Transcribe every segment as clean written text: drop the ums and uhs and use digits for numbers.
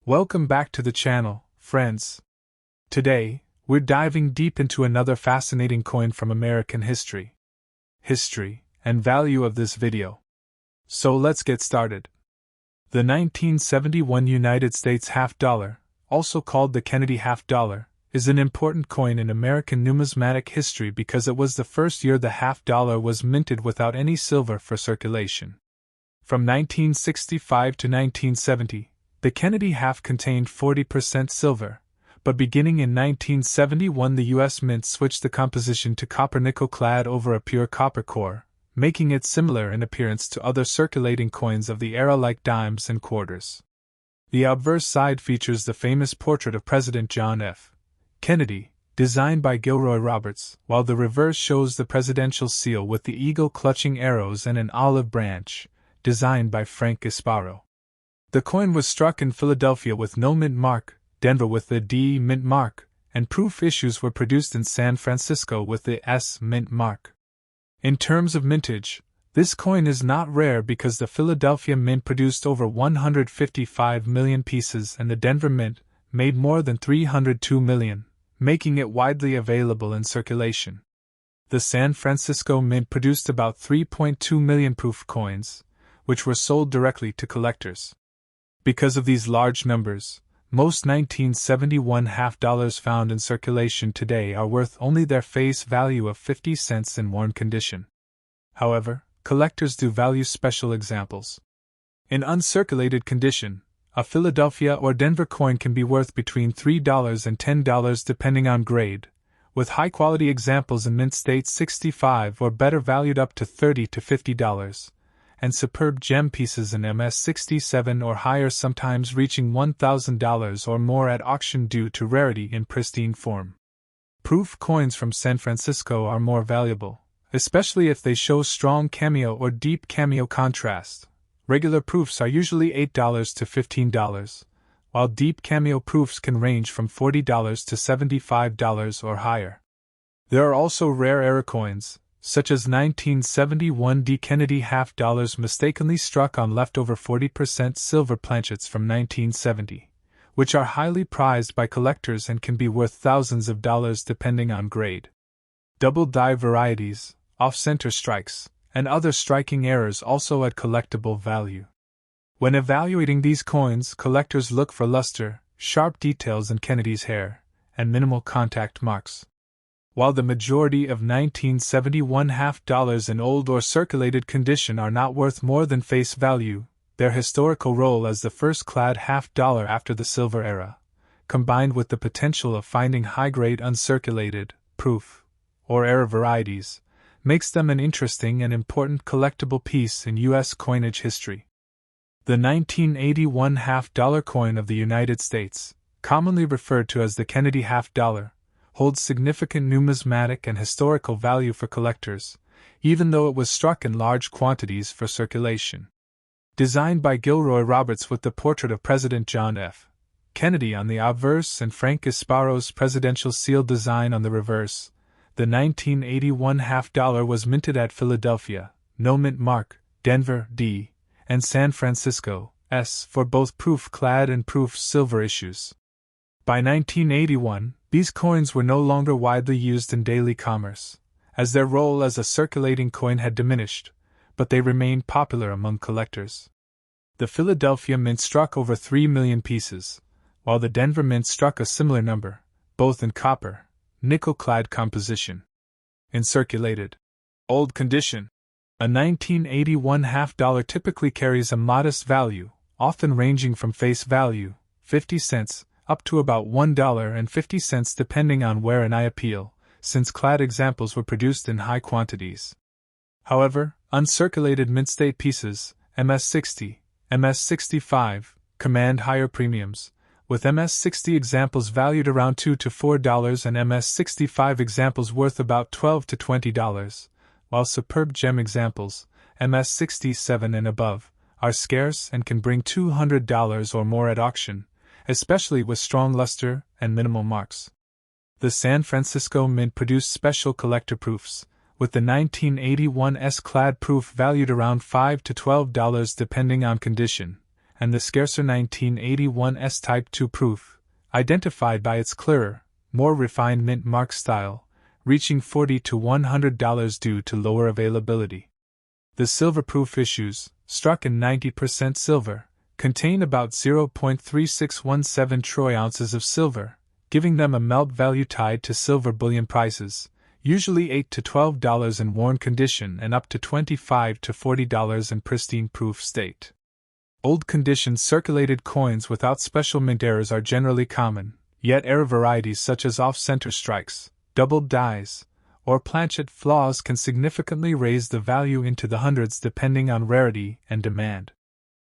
Welcome back to the channel, friends. Today, we're diving deep into another fascinating coin from American history. History and value of this video. So let's get started. The 1971 United States half dollar, also called the Kennedy half dollar, is an important coin in American numismatic history because it was the first year the half dollar was minted without any silver for circulation. From 1965 to 1970, the Kennedy half contained 40% silver, but beginning in 1971 the U.S. Mint switched the composition to copper-nickel clad over a pure copper core, making it similar in appearance to other circulating coins of the era like dimes and quarters. The obverse side features the famous portrait of President John F. Kennedy, designed by Gilroy Roberts, while the reverse shows the presidential seal with the eagle clutching arrows and an olive branch, designed by Frank Gasparo. The coin was struck in Philadelphia with no mint mark, Denver with the D mint mark, and proof issues were produced in San Francisco with the S mint mark. In terms of mintage, this coin is not rare because the Philadelphia Mint produced over 155 million pieces and the Denver Mint made more than 302 million, making it widely available in circulation. The San Francisco Mint produced about 3.2 million proof coins, which were sold directly to collectors. Because of these large numbers, most 1971 half dollars found in circulation today are worth only their face value of 50 cents in worn condition. However, collectors do value special examples. In uncirculated condition, a Philadelphia or Denver coin can be worth between $3 and $10 depending on grade, with high-quality examples in mint state 65 or better valued up to $30 to $50. And superb gem pieces in MS67 or higher sometimes reaching $1,000 or more at auction due to rarity in pristine form. Proof coins from San Francisco are more valuable, especially if they show strong cameo or deep cameo contrast. Regular proofs are usually $8 to $15, while deep cameo proofs can range from $40 to $75 or higher. There are also rare era coins, such as 1971 D. Kennedy half dollars mistakenly struck on leftover 40% silver planchets from 1970, which are highly prized by collectors and can be worth thousands of dollars depending on grade. Double die varieties, off-center strikes, and other striking errors also add collectible value. When evaluating these coins, collectors look for luster, sharp details in Kennedy's hair, and minimal contact marks. While the majority of 1971 half dollars in old or circulated condition are not worth more than face value, their historical role as the first clad half dollar after the silver era, combined with the potential of finding high-grade uncirculated, proof, or era varieties, makes them an interesting and important collectible piece in U.S. coinage history. The 1981 half dollar coin of the United States, commonly referred to as the Kennedy half dollar, holds significant numismatic and historical value for collectors, even though it was struck in large quantities for circulation. Designed by Gilroy Roberts with the portrait of President John F. Kennedy on the obverse and Frank Gasparo's presidential seal design on the reverse, the 1981 half dollar was minted at Philadelphia, no mint mark, Denver, D, and San Francisco, S, for both proof-clad and proof silver issues. By 1981, these coins were no longer widely used in daily commerce, as their role as a circulating coin had diminished, but they remained popular among collectors. The Philadelphia Mint struck over 3 million pieces, while the Denver Mint struck a similar number, both in copper, nickel-clad composition. In circulated, old condition, a 1981 half dollar typically carries a modest value, often ranging from face value, 50 cents, up to about $1.50 depending on where an eye appeal, since clad examples were produced in high quantities. However, uncirculated mint state pieces, MS60, MS65, command higher premiums, with MS60 examples valued around $2 to $4 and MS65 examples worth about $12 to $20, while superb gem examples, MS67 and above, are scarce and can bring $200 or more at auction, especially with strong luster and minimal marks. The San Francisco Mint produced special collector proofs, with the 1981 S-clad proof valued around $5 to $12 depending on condition, and the scarcer 1981 S-Type II proof, identified by its clearer, more refined mint mark style, reaching $40 to $100 due to lower availability. The silver-proof issues, struck in 90% silver, contain about 0.3617 troy ounces of silver, giving them a melt value tied to silver bullion prices, usually $8 to $12 in worn condition and up to $25 to $40 in pristine proof state. Old condition circulated coins without special mint errors are generally common, yet error varieties such as off-center strikes, doubled dies, or planchet flaws can significantly raise the value into the hundreds depending on rarity and demand.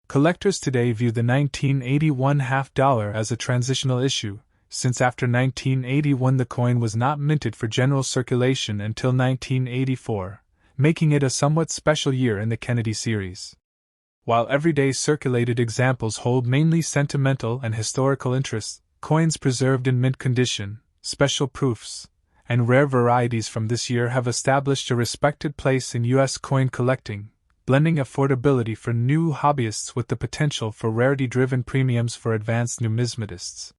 Collectors today view the 1981 half-dollar as a transitional issue, since after 1981 the coin was not minted for general circulation until 1984, making it a somewhat special year in the Kennedy series. While everyday circulated examples hold mainly sentimental and historical interest, coins preserved in mint condition, special proofs, and rare varieties from this year have established a respected place in U.S. coin collecting, blending affordability for new hobbyists with the potential for rarity-driven premiums for advanced numismatists.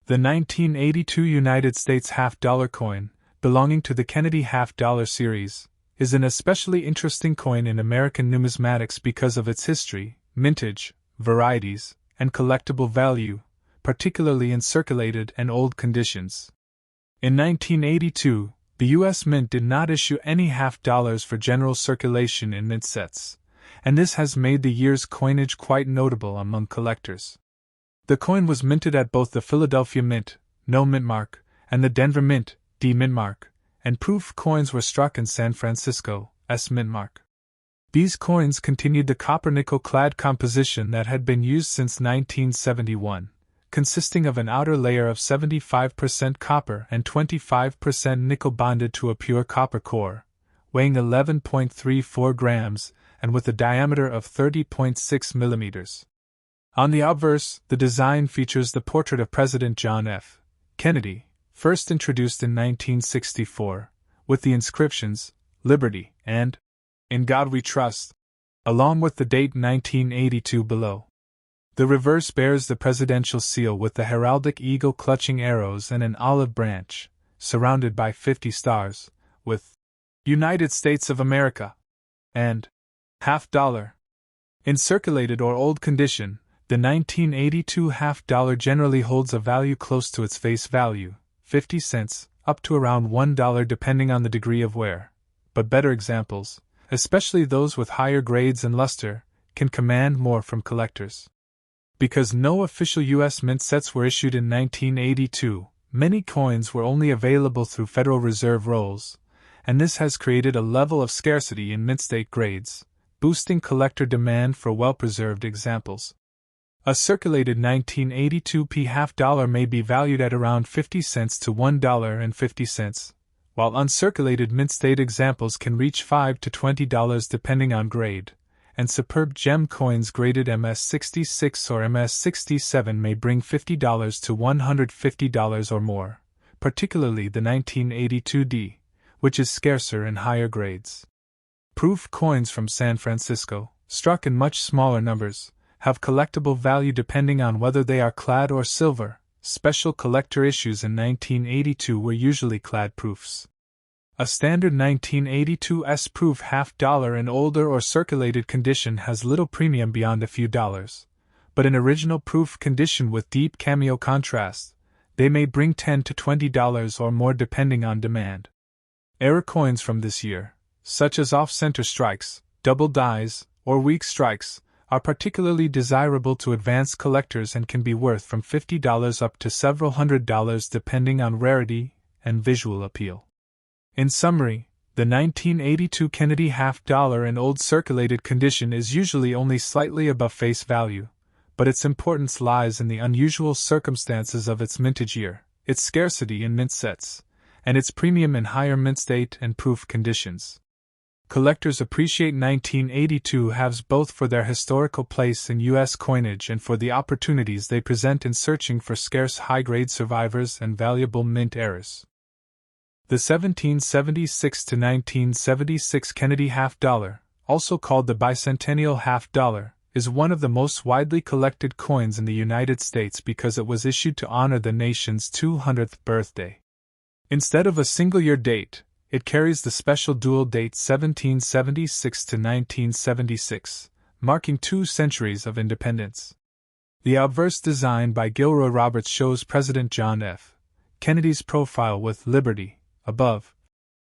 The 1982 United States half-dollar coin, belonging to the Kennedy half-dollar series, is an especially interesting coin in American numismatics because of its history, mintage, varieties, and collectible value, particularly in circulated and old conditions. In 1982, the U.S. Mint did not issue any half-dollars for general circulation in mint sets, and this has made the year's coinage quite notable among collectors. The coin was minted at both the Philadelphia Mint, no mint mark, and the Denver Mint, D mint mark, and proof coins were struck in San Francisco, S mint mark. These coins continued the copper-nickel clad composition that had been used since 1971. Consisting of an outer layer of 75% copper and 25% nickel bonded to a pure copper core, weighing 11.34 grams and with a diameter of 30.6 millimeters. On the obverse, the design features the portrait of President John F. Kennedy, first introduced in 1964, with the inscriptions, Liberty and In God We Trust, along with the date 1982 below. The reverse bears the presidential seal with the heraldic eagle clutching arrows and an olive branch, surrounded by 50 stars, with United States of America and half-dollar. In circulated or old condition, the 1982 half-dollar generally holds a value close to its face value, 50 cents, up to around $1 depending on the degree of wear, but better examples, especially those with higher grades and luster, can command more from collectors. Because no official U.S. mint sets were issued in 1982, many coins were only available through Federal Reserve rolls, and this has created a level of scarcity in mint state grades, boosting collector demand for well-preserved examples. A circulated 1982 P half-dollar may be valued at around 50 cents to $1.50, while uncirculated mint state examples can reach $5 to $20 depending on grade, and superb gem coins graded MS-66 or MS-67 may bring $50 to $150 or more, particularly the 1982 D, which is scarcer in higher grades. Proof coins from San Francisco, struck in much smaller numbers, have collectible value depending on whether they are clad or silver. Special collector issues in 1982 were usually clad proofs. A standard 1982 S-proof half-dollar in older or circulated condition has little premium beyond a few dollars, but in original proof condition with deep cameo contrast, they may bring $10 to $20 or more depending on demand. Error coins from this year, such as off-center strikes, double dies, or weak strikes, are particularly desirable to advanced collectors and can be worth from $50 up to several $100 depending on rarity and visual appeal. In summary, the 1982 Kennedy half-dollar in old circulated condition is usually only slightly above face value, but its importance lies in the unusual circumstances of its mintage year, its scarcity in mint sets, and its premium in higher mint state and proof conditions. Collectors appreciate 1982 halves both for their historical place in U.S. coinage and for the opportunities they present in searching for scarce high-grade survivors and valuable mint errors. The 1776 to 1976 Kennedy half-dollar, also called the bicentennial half-dollar, is one of the most widely collected coins in the United States because it was issued to honor the nation's 200th birthday. Instead of a single-year date, it carries the special dual date 1776 to 1976, marking 2 centuries of independence. The obverse design by Gilroy Roberts shows President John F. Kennedy's profile with "Liberty" above,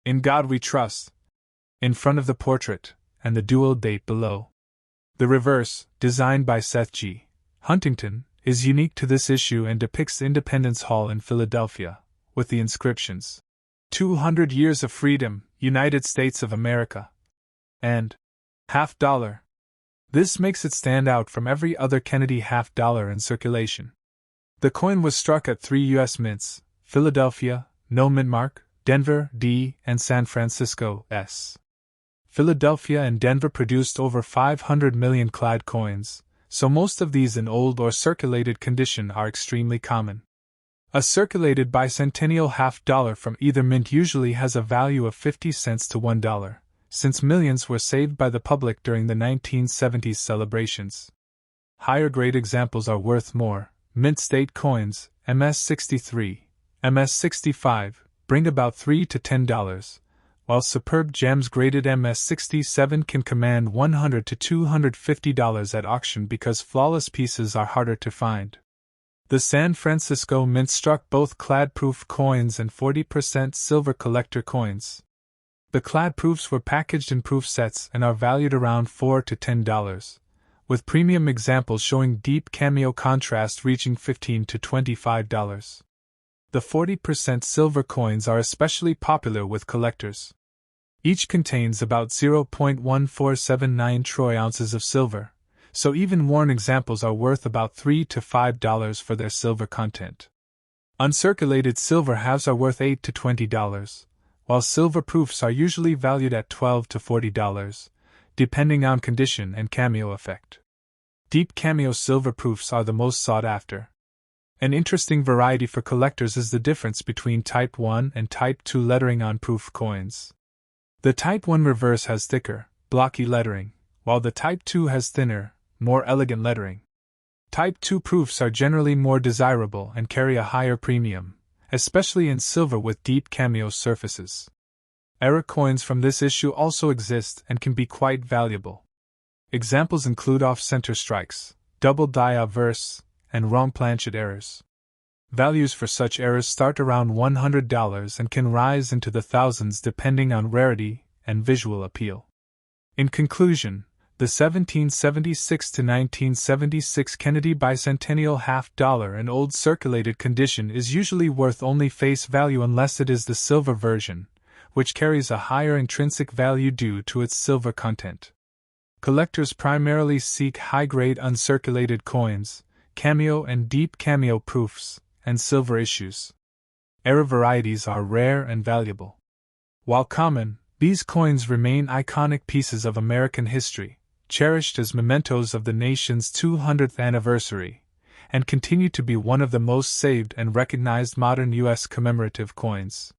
"In God We Trust" in front of the portrait, and the dual date below. The reverse, designed by Seth G. Huntington, is unique to this issue and depicts Independence Hall in Philadelphia, with the inscriptions 200 Years of Freedom, United States of America, and $50. This makes it stand out from every other Kennedy $50 in circulation. The coin was struck at 3 U.S. mints: Philadelphia, no mint mark, Denver, D, and San Francisco, S. Philadelphia and Denver produced over 500 million clad coins, so most of these in old or circulated condition are extremely common. A circulated bicentennial $50 from either mint usually has a value of 50 cents to $1, since millions were saved by the public during the 1970s celebrations. Higher grade examples are worth more. Mint state coins, MS-63, MS-65, bring about $3 to $10, while superb gems graded MS-67 can command $100 to $250 at auction because flawless pieces are harder to find. The San Francisco Mint struck both clad-proof coins and 40% silver collector coins. The clad proofs were packaged in proof sets and are valued around $4 to $10, with premium examples showing deep cameo contrast reaching $15 to $25. The 40% silver coins are especially popular with collectors. Each contains about 0.1479 troy ounces of silver, so even worn examples are worth about $3 to $5 for their silver content. Uncirculated silver halves are worth $8 to $20, while silver proofs are usually valued at $12 to $40, depending on condition and cameo effect. Deep cameo silver proofs are the most sought after. An interesting variety for collectors is the difference between Type 1 and Type 2 lettering on proof coins. The Type 1 reverse has thicker, blocky lettering, while the Type 2 has thinner, more elegant lettering. Type 2 proofs are generally more desirable and carry a higher premium, especially in silver with deep cameo surfaces. Error coins from this issue also exist and can be quite valuable. Examples include off-center strikes, double die obverse, and wrong planchet errors. Values for such errors start around $100 and can rise into the thousands depending on rarity and visual appeal. In conclusion, the 1776 to 1976 Kennedy bicentennial $50 in old circulated condition is usually worth only face value unless it is the silver version, which carries a higher intrinsic value due to its silver content. Collectors primarily seek high-grade uncirculated coins, cameo and deep cameo proofs, and silver issues. Error varieties are rare and valuable. While common, these coins remain iconic pieces of American history, cherished as mementos of the nation's 200th anniversary, and continue to be one of the most saved and recognized modern U.S. commemorative coins.